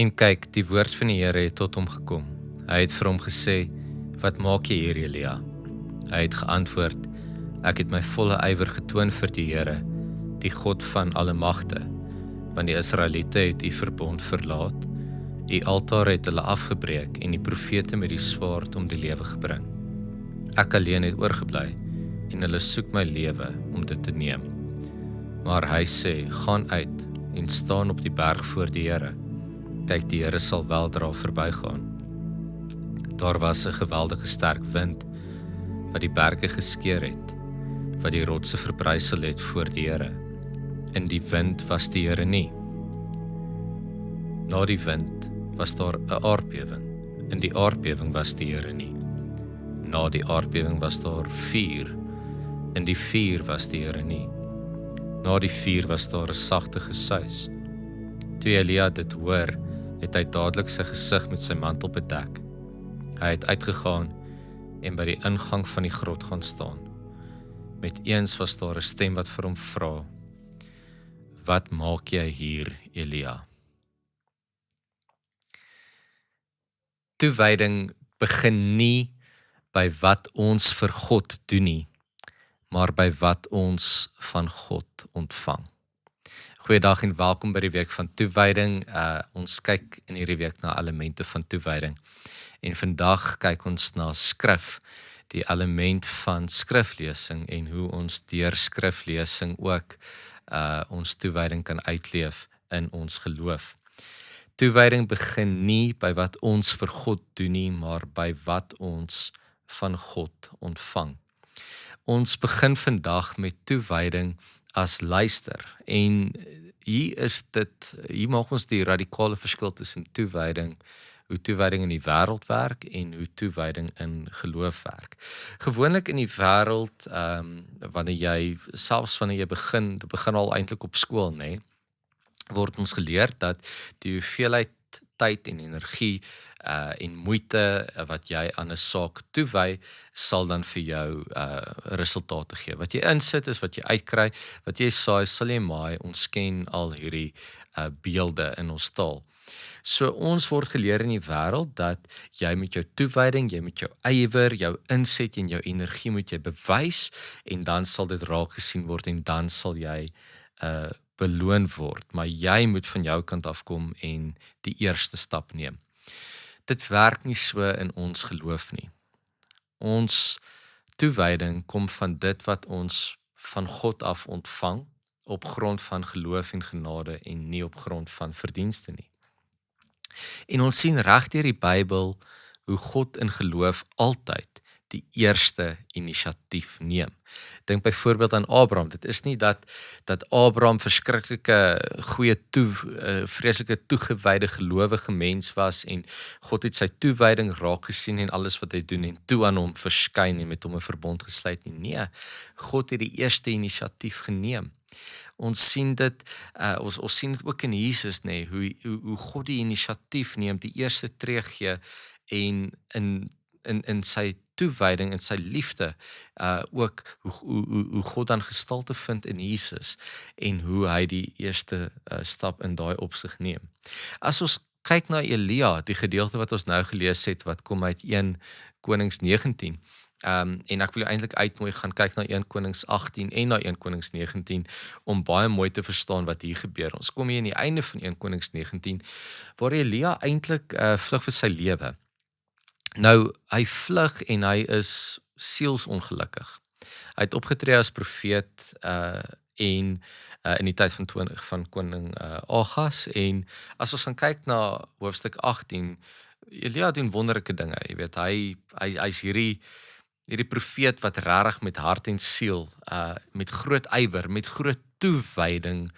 En kyk, die woord van die Here het tot hom gekom. Hy het vir hom gesê, wat maak jy hier, Elia? Hy het geantwoord, ek het my volle ywer getoon vir die Here, die God van alle magte, want die Israeliete het die verbond verlaat, die altaar het hulle afgebreek en die profete met die swaard om die lewe gebring. Ek alleen het oorgebly en hulle soek my lewe om dit te neem. Maar hy sê, gaan uit en staan op die berg voor die Here. Kyk, die Here sal weldra verbygaan. Daar was 'n geweldige sterk wind wat die berge geskeur het, wat die rotse verbrysel het voor die Here. In die wind was die Here nie. Na die wind was daar 'n aardbewing. In die aardbewing was die Here nie. Na die aardbewing was daar vuur. In die vuur was die Here nie. Na die vuur was daar 'n sagte gesuis. Toe Elia dit hoor, het hy dadelik sy gesig met sy mantel bedek. Hy het uitgegaan en by die ingang van die grot gaan staan. Met eens was daar 'n stem wat vir hom vra, wat maak jy hier, Elia? Toewyding begin nie by wat ons vir God doen nie, maar by wat ons van God ontvang. Goeiedag en welkom by die week van toewyding. Ons kyk in hierdie week na elemente van toewyding. En vandag kyk ons na skrif, die element van skriflesing en hoe ons deur skriflesing ook ons toewyding kan uitleef in ons geloof. Toewyding begin nie by wat ons vir God doen nie, maar by wat ons van God ontvang. Ons begin vandag met toewyding as luister. En hier maak ons die radikale verskil tussen toewyding, hoe toewyding in die wêreld werk en hoe toewyding in geloof werk. Gewoonlik in die wêreld, wanneer jy begin al eintlik op skool, nê, word ons geleer dat die hoeveelheid tyd en energie en moeite wat jy aan 'n saak toewy, sal dan vir jou resultate gee. Wat jy insit is wat jy uitkry, wat jy saai, sal jy maai. Ons ken al hierdie beelde in ons taal. So ons word geleer in die wêreld dat jy met jou toewyding, jy met jou ywer, jou inset en jou energie moet jy bewys en dan sal dit raak gesien word en dan sal jy beloon word, maar jy moet van jou kant afkom en die eerste stap neem. Dit werk nie so in ons geloof nie. Ons toewyding kom van dit wat ons van God af ontvang, op grond van geloof en genade en nie op grond van verdienste nie. En ons sien reg deur die Bybel hoe God in geloof altyd die eerste inisiatief neem. Dink byvoorbeeld aan Abraham. Dit is nie dat Abraham verskriklike goeie vreeslike toegewyde gelowige mens was en God het sy toewyding raak gesien en alles wat hy doen en toe aan hom verskyn en met hom 'n verbond gesluit nie. Nee, God het die eerste inisiatief geneem. Ons sien dit ons sien dit ook in Jesus, nê, hoe God die inisiatief neem, die eerste tree gee en in sy toewyding en sy liefde ook hoe God dan gestalte vind in Jesus en hoe hy die eerste stap in daai opsig neem. As ons kyk na Elia, die gedeelte wat ons nou gelees het, wat kom uit 1 Konings 19, en ek wil eintlik uitnooi gaan kyk na 1 Konings 18 en na 1 Konings 19 om baie mooi te verstaan wat hier gebeur. Ons kom hier in die einde van 1 Konings 19 waar Elia eintlik vlug vir sy lewe. Nou, hy vlug en hy is sielsongelukkig. Hy het opgetree as profeet in die tyd van koning Agas, en as ons gaan kyk na hoofstuk 18, Elia doen wonderlike dinge, jy weet, hy's hierdie profeet wat regtig met hart en siel, met groot ywer, met groot toewyding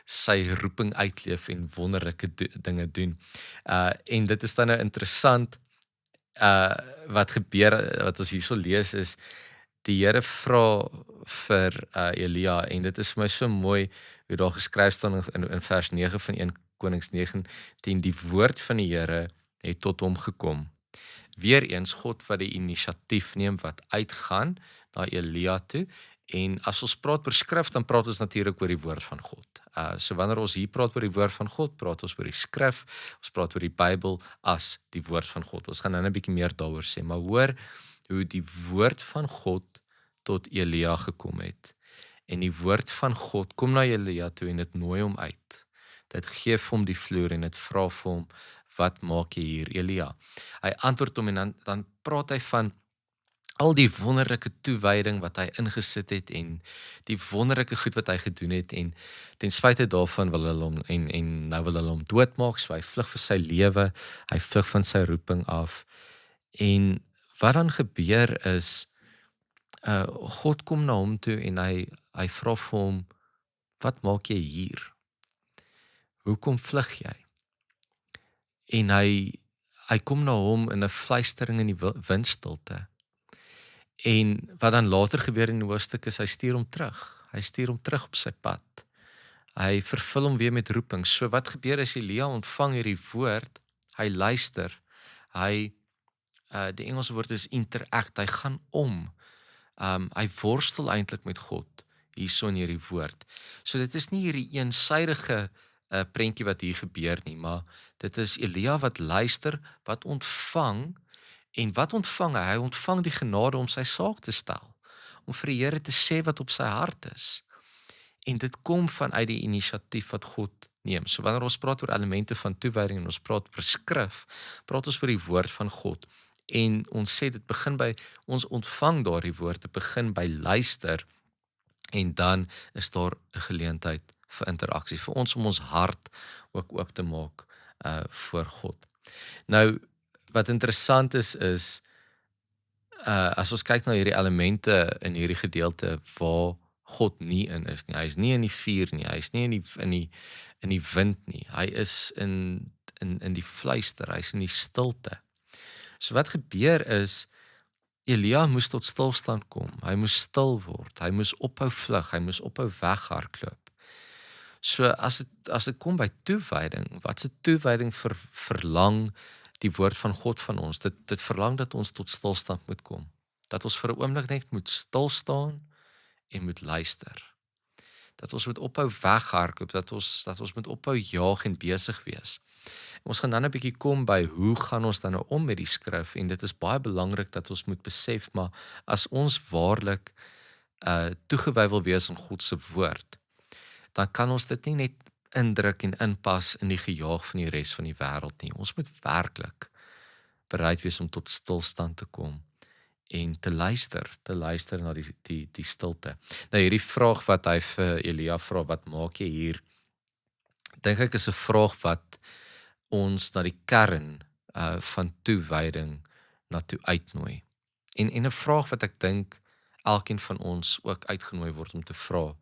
sy roeping uitleef en wonderlike dinge doen. En dit is dan nou interessant, wat gebeur, wat ons hierso lees is, die Here vra vir Elia, en dit is vir my so mooi, hoe daar geskryf staan in vers 9 van 1 Konings 19, die woord van die Here het tot hom gekom. Weereens God wat die inisiatief neem, wat uitgaan na Elia toe, En as ons praat oor skrif, dan praat ons natuurlik oor die woord van God. So wanneer ons hier praat oor die woord van God, praat ons oor die skrif, ons praat oor die Bybel as die woord van God. Ons gaan nou 'n bietjie meer daaroor sê, maar hoor hoe die woord van God tot Elia gekom het. En die woord van God kom na Elia toe en dit nooi hom uit. Dit gee vir hom die vloer en dit vra vir hom, wat maak jy hier, Elia? Hy antwoord hom en dan praat hy van al die wonderlike toewyding wat hy ingesit het en die wonderlike goed wat hy gedoen het en ten spyte daarvan wil hulle hom en nou wil hulle hom doodmaak, so hy vlug vir sy lewe, hy vlug van sy roeping af. En wat dan gebeur is God kom na hom toe en hy vra vir hom, wat maak jy hier? Hoekom vlug jy? En hy kom na hom in 'n fluistering in die windstilte. En wat dan later gebeur in die hoofstuk is, hy stuur hom terug. Hy stuur hom terug op sy pad. Hy vervul hom weer met roeping. So wat gebeur as Elia ontvang hierdie woord, hy luister, die Engelse woord is interact, hy gaan om. Hy worstel eintlik met God hierso in hierdie woord. So dit is nie hierdie eensydige prentjie wat hier gebeur nie, maar dit is Elia wat luister, wat ontvang, en wat ontvang hy? Hy ontvang die genade om sy saak te stel, om vir die Here te sê wat op sy hart is. En dit kom vanuit die inisiatief wat God neem. So wanneer ons praat oor elemente van toewyding en ons praat oor skrif, praat ons oor die woord van God. En ons sê dit begin by ons ontvang daardie woord, dit begin by luister en dan is daar 'n geleentheid vir interaksie, vir ons om ons hart ook oop te maak voor God. Nou, wat interessant is as ons kyk na hierdie elemente in hierdie gedeelte waar God nie in is nie. Hy is nie in die vuur nie, hy is nie in die wind nie. Hy is in die fluister, hy is in die stilte. So wat gebeur is, Elia moes tot stilstand kom, hy moes stil word, hy moes ophou vlug, hy moes ophou weghardloop. So as dit kom by toewyding, wat se toewyding verlang die woord van God van ons? Dit verlang dat ons tot stilstand moet kom, dat ons vir 'n oomblik net moet stil staan en moet luister. Dat ons moet ophou weghardloop, dat ons moet ophou jaag en besig wees. Ons gaan dan 'n bietjie kom by hoe gaan ons dan nou om met die skrif, en dit is baie belangrik dat ons moet besef, maar as ons waarlik toegewy wil wees aan God se woord, dan kan ons dit nie net indruk en inpas in die gejaag van die res van die wêreld nie. Ons moet werklik bereid wees om tot stilstand te kom en te luister na die stilte. Nou hierdie vraag wat hy vir Elia vra, wat maak jy hier? Dink ek is 'n vraag wat ons na die kern van toewyding na toe uitnooi. En 'n vraag wat ek dink elkeen van ons ook uitgenooi word om te vra,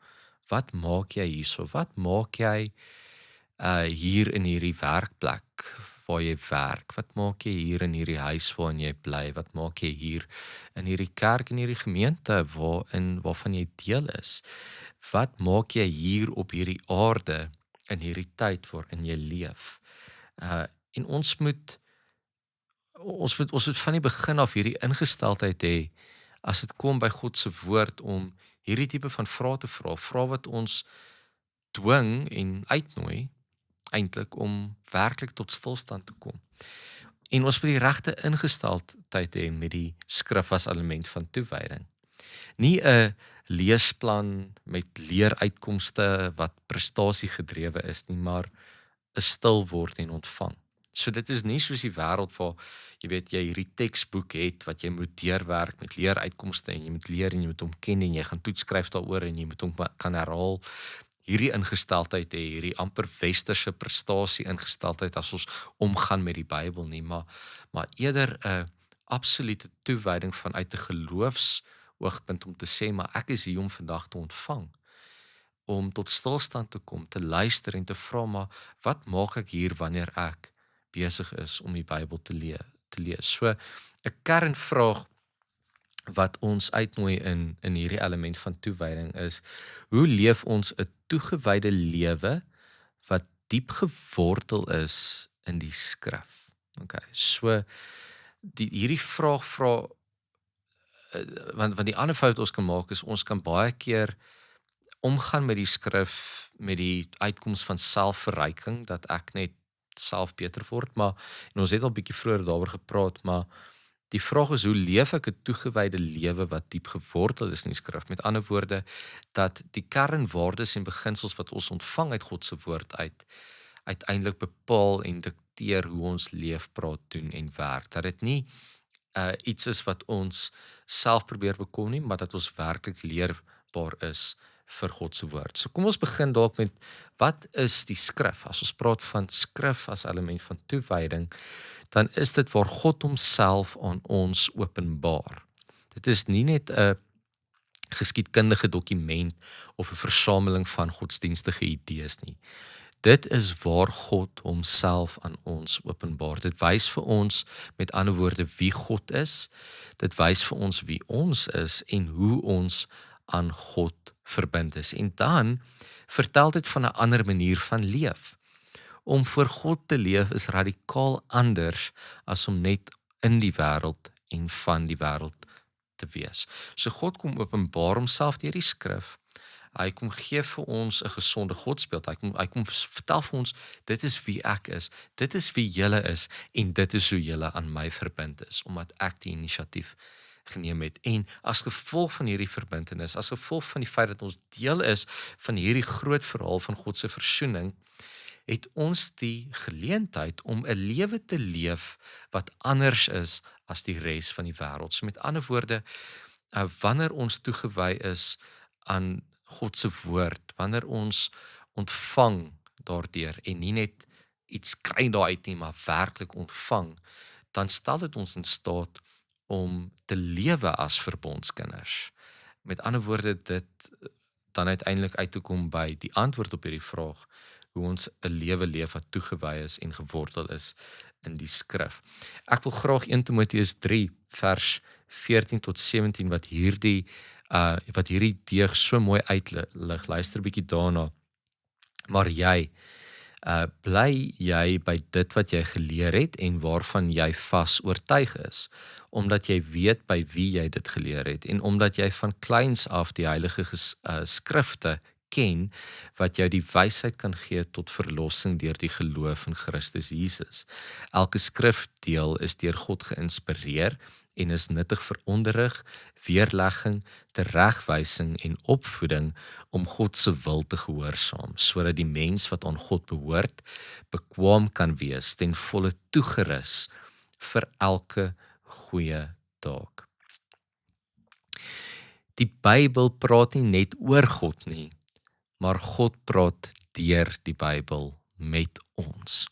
wat maak jy hierso? Wat maak jy hier in hierdie werkplek waar jy werk? Wat maak jy hier in hierdie huis waarin jy bly? Wat maak jy hier in hierdie kerk en hierdie gemeente waarvan jy deel is? Wat maak jy hier op hierdie aarde in hierdie tyd waarin jy leef? En ons moet van die begin af hierdie ingesteldheid hê as dit kom by God se woord om hierdie tipe van vrae te vra wat ons dwing en uitnooi eintlik om werklik tot stilstand te kom. En ons moet die regte ingesteldheid hê met die skrif as element van toewyding. Nie 'n leesplan met leeruitkomste wat prestasie gedrewe is nie, maar 'n stil word en ontvang. So dit is nie soos die wêreld waar jy hierdie teksboek het wat jy moet deurwerk met leeruitkomste en jy moet leer en jy moet hom ken en jy gaan toets skryf daaroor en jy moet hom kan herhaal. Hierdie ingesteldheid hê, hierdie amper westerse prestasie ingesteldheid as ons omgaan met die Bybel nie, maar eerder 'n absolute toewyding vanuit 'n geloofsoogpunt om te sê, maar ek is hier om vandag te ontvang, om tot stilstand te kom, te luister en te vra, maar wat maak ek hier wanneer ek besig is om die Bybel te lees? So 'n kernvraag wat ons uitnooi in hierdie element van toewyding is, hoe leef ons 'n toegewyde lewe wat diep gewortel is in die skrif? Okay, so hierdie vraag vra want die ander fout ons kan maak is ons kan baie keer omgaan met die skrif met die uitkoms van selfverryking dat ek net self beter word, maar en ons het al bietjie vroeër daaroor gepraat, maar die vraag is hoe leef ek 'n toegewyde lewe wat diep gewortel is in die skrif? Met ander woorde dat die kernwaardes en beginsels wat ons ontvang uit God se woord uiteindelik bepaal en dikteer hoe ons leef, praat, doen en werk. Dat dit nie iets is wat ons self probeer bekom nie, maar dat ons werklik leerbaar is vir God se woord. So kom ons begin dalk met wat is die skrif? As ons praat van skrif as element van toewyding, dan is dit waar God homself aan ons openbaar. Dit is nie net 'n geskiedkundige dokument of 'n versameling van godsdienstige idees nie. Dit is waar God homself aan ons openbaar. Dit wys vir ons, met ander woorde, wie God is. Dit wys vir ons wie ons is en hoe ons aan God verbind is. En dan vertel dit van 'n ander manier van leef. Om voor God te leef is radikaal anders as om net in die wêreld en van die wêreld te wees. So God kom openbaar homself deur die skrif. Hy kom gee vir ons 'n gesonde godsbeeld. Hy kom vertel vir ons, dit is wie ek is, dit is wie julle is en dit is hoe julle aan my verbind is, omdat ek die inisiatief geneem het. En as gevolg van hierdie verbintenis, as gevolg van die feit dat ons deel is van hierdie groot verhaal van God se versoening, het ons die geleentheid om 'n lewe te leef wat anders is as die res van die wêreld. So met ander woorde, wanneer ons toegewy is aan God se woord, wanneer ons ontvang daardeur en nie net iets kry daaruit nie, maar werklik ontvang, dan stel dit ons in staat om te lewe as verbondskinders. Met ander woorde, dit dan uiteindelik uit te kom by die antwoord op hierdie vraag, hoe ons 'n lewe leef wat toegewy is en gewortel is in die skrif. Ek wil graag 1 Timoteus 3 vers 14 tot 17 wat hierdie deeg so mooi uitlig. Luister 'n bietjie daarna. Maar jy, bly jy by dit wat jy geleer het en waarvan jy vas oortuig is, omdat jy weet by wie jy dit geleer het en omdat jy van kleins af die heilige skrifte ken wat jou die wysheid kan gee tot verlossing deur die geloof in Christus Jesus. Elke skrifdeel is deur God geïnspireer en is nuttig vir onderrig, weerlegging, teregwysing en opvoeding om God se wil te gehoorsaam, sodat die mens wat aan God behoort, bekwaam kan wees, ten volle toegerus vir elke goeie taak. Die Bybel praat nie net oor God nie, maar God praat deur die Bybel met ons.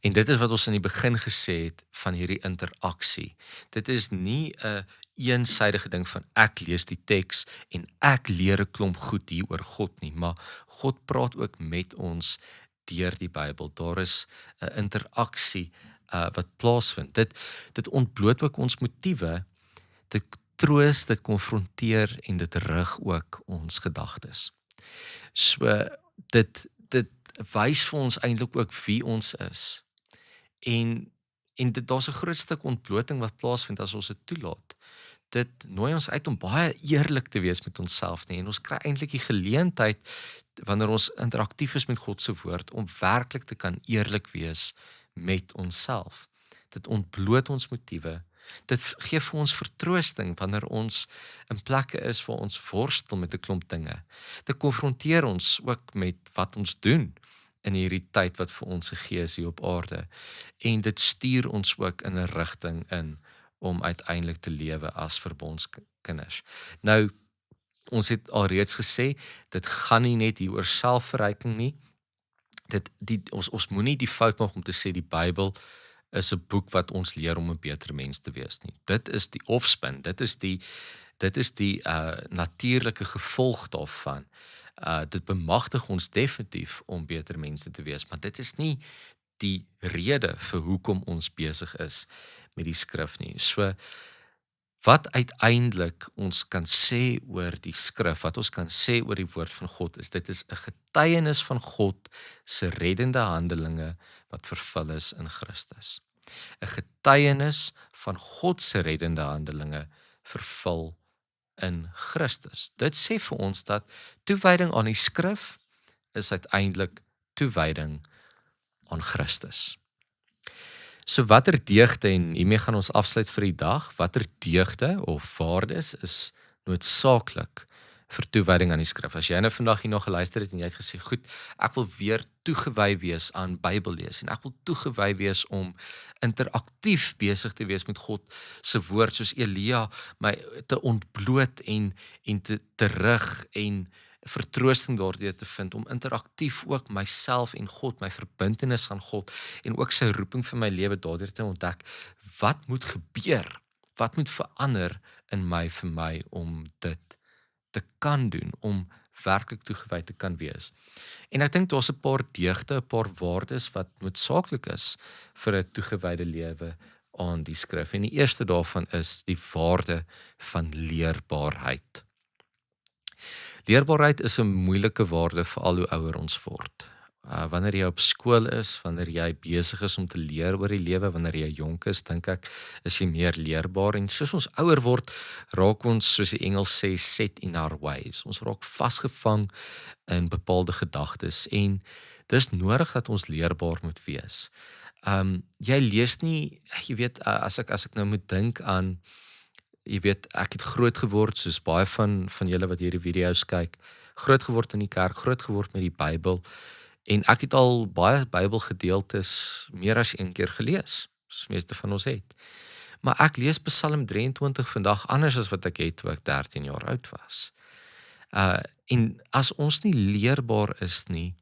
En dit is wat ons in die begin gesê het van hierdie interaksie. Dit is nie 'n eensydige ding van ek lees die teks en ek leer 'n klomp goed hier oor God nie, maar God praat ook met ons deur die Bybel. Daar is 'n interaksie wat plaasvind. Dit ontbloot ook ons motiewe, dit troos, dit konfronteer en dit rig ook ons gedagtes. So dit wys vir ons eintlik ook wie ons is. En daar's 'n groot stuk ontbloting wat plaasvind as ons dit toelaat. Dit nooi ons uit om baie eerlik te wees met onsself nie. En ons kry eintlik die geleentheid wanneer ons interaktief is met God se woord om werklik te kan eerlik wees met onsself. Dit ontbloot ons motiewe. Dit gee vir ons vertroosting wanneer ons in plekke is waar ons worstel met 'n klomp dinge. Dit konfronteer ons ook met wat ons doen in hierdie tyd wat vir ons gegee is hier op aarde. En dit stuur ons ook in 'n rigting in om uiteindelik te lewe as verbondskinders. Nou, ons het alreeds gesê, dit gaan nie net hier oor selfverryking nie. Ons moenie die fout maak om te sê die Bybel is 'n boek wat ons leer om 'n beter mens te wees nie. Dit is die offspin, dit is die natuurlike gevolg daarvan. Dit bemagtig ons definitief om beter mense te wees, maar dit is nie die rede vir hoekom ons besig is met die skrif nie. So, wat uiteindelik ons kan sê oor die skrif, wat ons kan sê oor die woord van God is, dit is 'n getuienis van God se reddende handelinge wat vervul is in Christus. 'n Getuienis van God se reddende handelinge vervul in Christus. Dit sê vir ons dat toewyding aan die skrif is uiteindelik toewyding aan Christus. So watter deugde, en hiermee gaan ons afsluit vir die dag, watter deugde of waardes is noodsaaklik vir toewyding aan die skrif? As jy nou vandag hier nog geluister het en jy het gesê, goed, ek wil weer toegewy wees aan Bybel lees en ek wil toegewy wees om interaktief besig te wees met God se woord, soos Elia my te ontbloot en te rig en vertroosting daardeur te vind, om interaktief ook myself en God, my verbintenis aan God en ook sy roeping vir my lewe daardeur te ontdek. Wat moet gebeur? Wat moet verander in my vir my om dit te kan doen, om werklik toegewy te kan wees? En ek dink daar's 'n paar deugde, 'n paar waardes wat noodsaaklik is vir 'n toegewyde lewe aan die skrif. En die eerste daarvan is die waarde van leerbaarheid. Leerbaarheid is 'n moeilike waarde vir al hoe ouer ons word. Wanneer jy op skool is, wanneer jy besig is om te leer oor die lewe, wanneer jy jonk is, dink ek, is jy meer leerbaar. En soos ons ouer word, raak ons, soos die Engels sê, set in our ways. Ons raak vasgevang in bepaalde gedagtes en dis nodig dat ons leerbaar moet wees. Jy lees nie, jy weet, as ek nou moet dink aan, jy weet, ek het groot geword, soos baie van julle wat hierdie video's kyk, groot geword in die kerk, groot geword met die Bybel, en ek het al baie Bybelgedeeltes meer as een keer gelees, soos meeste van ons het. Maar ek lees Psalm 23 vandag anders as wat ek het toe ek 13 jaar oud was. En as ons nie leerbaar is nie,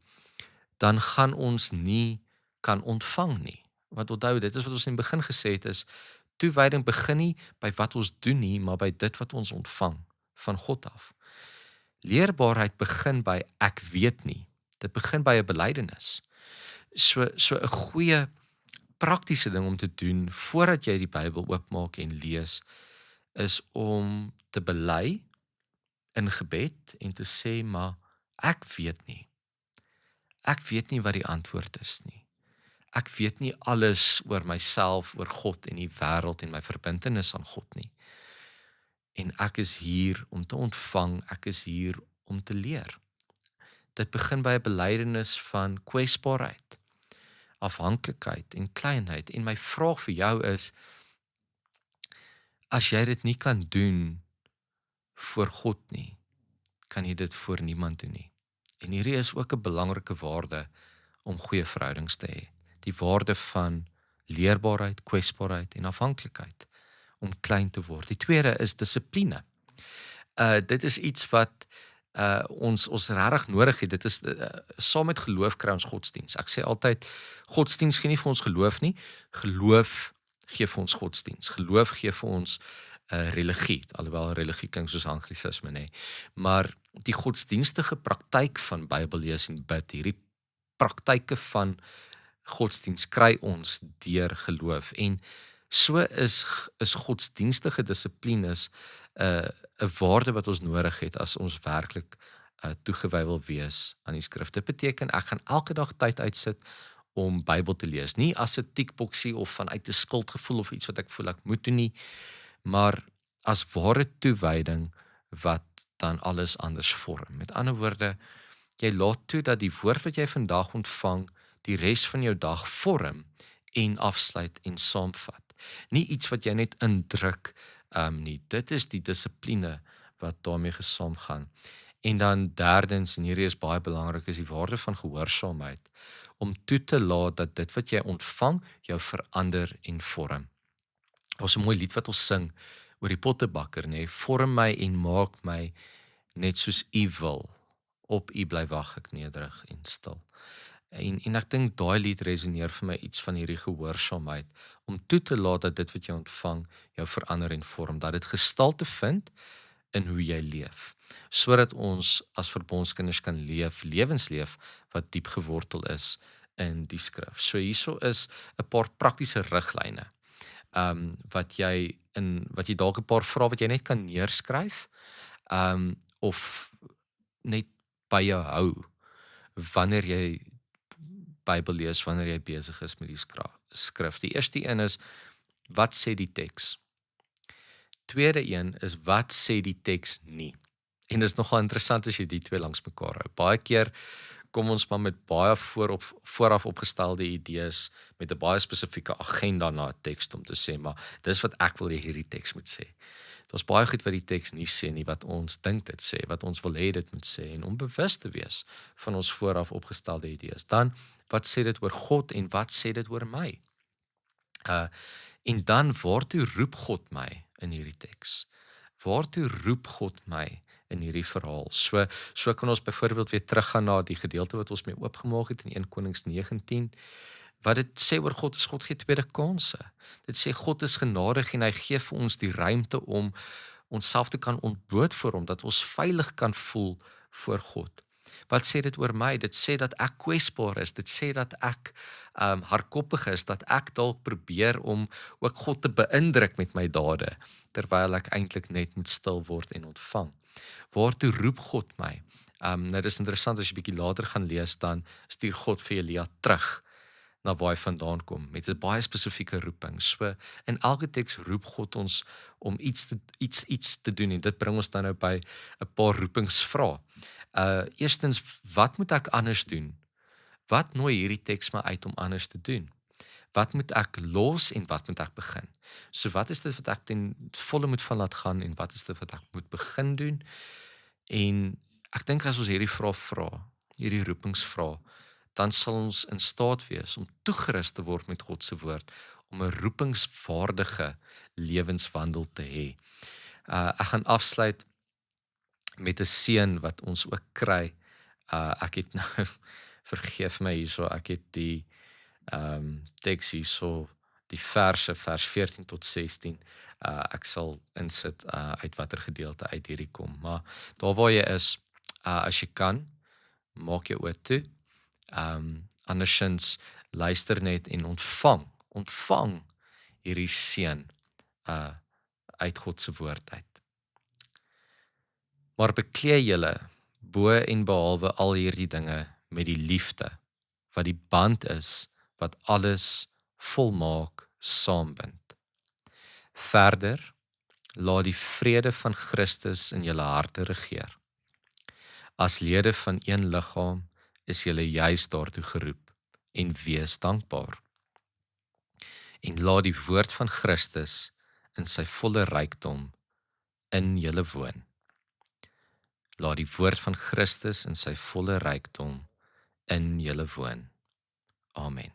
dan gaan ons nie kan ontvang nie. Want onthou, dit is wat ons in die begin gesê het, is toewyding begin nie by wat ons doen nie, maar by dit wat ons ontvang van God af. Leerbaarheid begin by ek weet nie. Dit begin by 'n belydenis. So 'n goeie praktiese ding om te doen voordat jy die Bybel oopmaak en lees, is om te bely in gebed en te sê, maar ek weet nie. Ek weet nie wat die antwoord is nie. Ek weet nie alles oor myself, oor God en die wêreld en my verbintenis aan God nie. En ek is hier om te ontvang, ek is hier om te leer. Dit begin by 'n belydenis van kwesbaarheid, afhanklikheid en kleinheid. En my vraag vir jou is, as jy dit nie kan doen voor God nie, kan jy dit voor niemand doen nie. En hierdie is ook 'n belangrike waarde om goeie verhoudings te hê. Die waarde van leerbaarheid, kwesbaarheid en afhanklikheid, om klein te word. Die tweede is dissipline. Dit is iets wat ons regtig nodig het. Dit is saam met geloof kry ons godsdiens. Ek sê altyd, godsdiens gee nie vir ons geloof nie, geloof gee vir ons godsdiens. Geloof gee vir ons religie, alhoewel religie klink soos anglisisme, nê. Maar die godsdienstige praktyk van Bybel lees en bid, hierdie praktyke van godsdiens kry ons deur geloof. En so is godsdienstige dissiplines 'n waarde wat ons nodig het as ons werklik toegewy wil wees aan die skrif. Dit beteken ek gaan elke dag tyd uitsit om Bybel te lees. Nie as 'n tikboksie of vanuit 'n skuldgevoel of iets wat ek voel ek moet doen nie, maar as ware toewyding wat dan alles anders vorm. Met ander woorde, jy laat toe dat die woord wat jy vandag ontvang die res van jou dag vorm en afsluit en saamvat. Nie iets wat jy net indruk nie. Dit is die dissipline wat daarmee gesaamgaan. En dan derdens, en hierdie is baie belangrik, is die waarde van gehoorsaamheid, om toe te laat dat dit wat jy ontvang jou verander en vorm. Daar's 'n mooi lied wat ons sing oor die pottebakker, nê, vorm my en maak my net soos U wil. Op U bly wag ek nederig en stil. En ek dink daai lied resoneer vir my iets van hierdie gehoorsaamheid, om toe te laat dat dit wat jy ontvang jou verander en vorm, dat dit gestalte vind in hoe jy leef, sodat ons as verbondskinders kan lewensleef wat diep gewortel is in die skrif. So hierso is 'n paar praktiese riglyne wat jy dalk 'n paar vrae wat jy net kan neerskryf, of net by jou hou wanneer jy Bybel lees, wanneer jy besig is met die skrif. Die eerste een is, wat sê die teks? Tweede een is wat sê die teks nie. En dit is nogal interessant as jy die twee langs mekaar hou. Baie keer kom ons maar met baie vooraf opgestelde idees met 'n baie spesifieke agenda na 'n teks om te sê, maar dis wat ek wil hê hierdie teks moet sê. Daar's baie goed wat die teks nie sê nie, wat ons dink dit sê, wat ons wil hê dit moet sê, en om bewus te wees van ons vooraf opgestelde idees. Dan, wat sê dit oor God en wat sê dit oor my? En dan, waartoe roep God my in hierdie teks? Waartoe roep God my in hierdie verhaal? So kan ons byvoorbeeld weer teruggaan na die gedeelte wat ons mee oopgemaak het in 1 Konings 19. Wat dit sê oor God is God gee tweede kansse. Dit sê God is genadig en hy gee vir ons die ruimte om onsself te kan ontbloot voor hom, dat ons veilig kan voel voor God. Wat sê dit oor my? Dit sê dat ek kwesbaar is. Dit sê dat ek hardkoppig is, dat ek dalk probeer om ook God te beïndruk met my dade, terwyl ek eintlik net moet stil word en ontvang. Waartoe roep God my? Nou dis interessant as jy bietjie later gaan lees, dan stuur God vir Elia terug na waar hy vandaan kom, met 'n baie spesifieke roeping. So, in elke teks roep God ons om iets te doen, en dit bring ons dan nou by 'n paar roepingsvrae. Eerstens, wat moet ek anders doen? Wat nooi hierdie teks my uit om anders te doen? Wat moet ek los en wat moet ek begin? So wat is dit wat ek ten volle moet van laat gaan en wat is dit wat ek moet begin doen? En ek dink as ons hierdie vraag vra, hierdie roepingsvraag, dan sal ons in staat wees om toegerus te word met God se woord, om 'n roepingsvaardige lewenswandel te hê. Ek gaan afsluit met 'n seën wat ons ook kry. Ek het nou, vergeef my hierso, ek het die teks hierso, die vers 14 tot 16. Ek sal insit uit watter gedeelte uit hierdie kom. Maar daar waar jy is, as jy kan, maak jou oë toe. Andersins luister net en ontvang hierdie seën uit God se woord uit. Maar beklee julle bo en behalwe al hierdie dinge met die liefde, wat die band is wat alles volmaak saambind. Verder, laat die vrede van Christus in julle harte regeer. As lede van een liggaam is julle juis daartoe geroep en wees dankbaar. En laat die woord van Christus in sy volle rykdom in julle woon. Laat die woord van Christus in sy volle rykdom in julle woon. Amen.